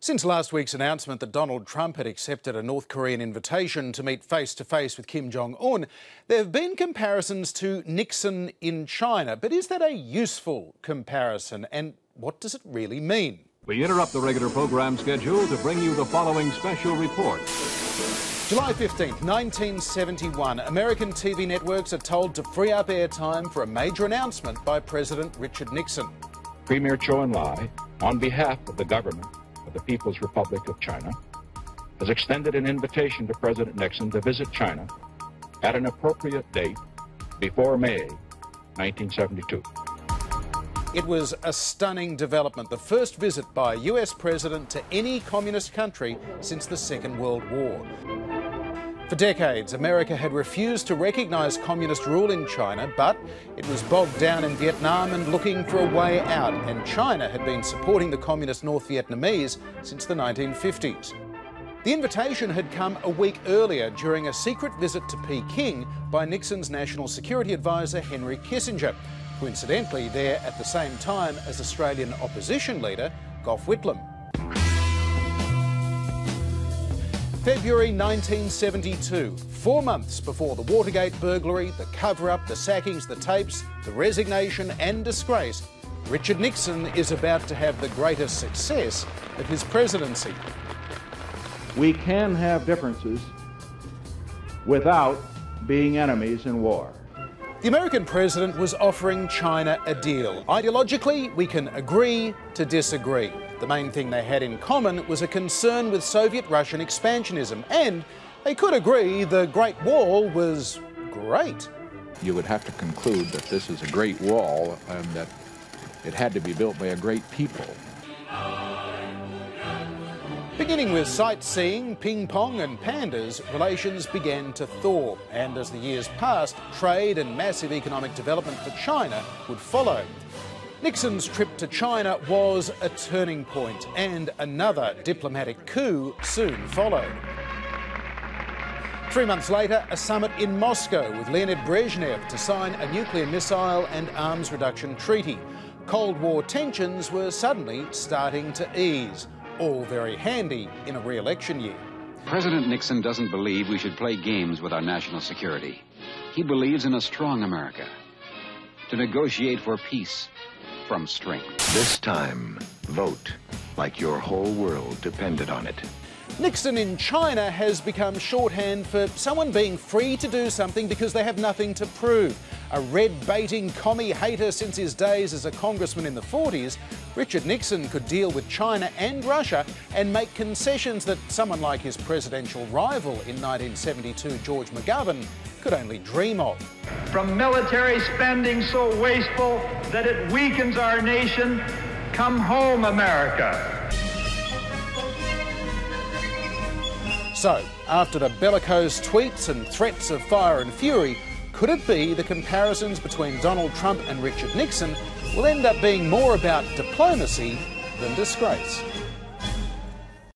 Since last week's announcement that Donald Trump had accepted a North Korean invitation to meet face-to-face with Kim Jong Un, there have been comparisons to Nixon in China. But is that a useful comparison, and what does it really mean? We interrupt the regular program schedule to bring you the following special report. July 15th, 1971, American TV networks are told to free up airtime for a major announcement by President Richard Nixon. Premier Zhou Enlai, on behalf of the government of the People's Republic of China, has extended an invitation to President Nixon to visit China at an appropriate date before May 1972. It was a stunning development, the first visit by a US president to any communist country since the Second World War. For decades, America had refused to recognise communist rule in China, but it was bogged down in Vietnam and looking for a way out, and China had been supporting the communist North Vietnamese since the 1950s. The invitation had come a week earlier during a secret visit to Peking by Nixon's national security advisor Henry Kissinger, coincidentally there at the same time as Australian opposition leader Gough Whitlam. February 1972, 4 months before the Watergate burglary, the cover-up, the sackings, the tapes, the resignation and disgrace, Richard Nixon is about to have the greatest success of his presidency. We can have differences without being enemies in war. The American president was offering China a deal. Ideologically, we can agree to disagree. The main thing they had in common was a concern with Soviet-Russian expansionism, and they could agree the Great Wall was great. You would have to conclude that this is a great wall and that it had to be built by a great people. Beginning with sightseeing, ping-pong and pandas, relations began to thaw, and as the years passed, trade and massive economic development for China would follow. Nixon's trip to China was a turning point, and another diplomatic coup soon followed. 3 months later, a summit in Moscow with Leonid Brezhnev to sign a nuclear missile and arms reduction treaty. Cold War tensions were suddenly starting to ease. All very handy in a re-election year. President Nixon doesn't believe we should play games with our national security. He believes in a strong America, to negotiate for peace from strength. This time, vote like your whole world depended on it. Nixon in China has become shorthand for someone being free to do something because they have nothing to prove. A red-baiting commie hater since his days as a congressman in the 40s, Richard Nixon could deal with China and Russia and make concessions that someone like his presidential rival in 1972, George McGovern, could only dream of. From military spending so wasteful that it weakens our nation, come home, America. So, after the bellicose tweets and threats of fire and fury, could it be the comparisons between Donald Trump and Richard Nixon will end up being more about diplomacy than disgrace?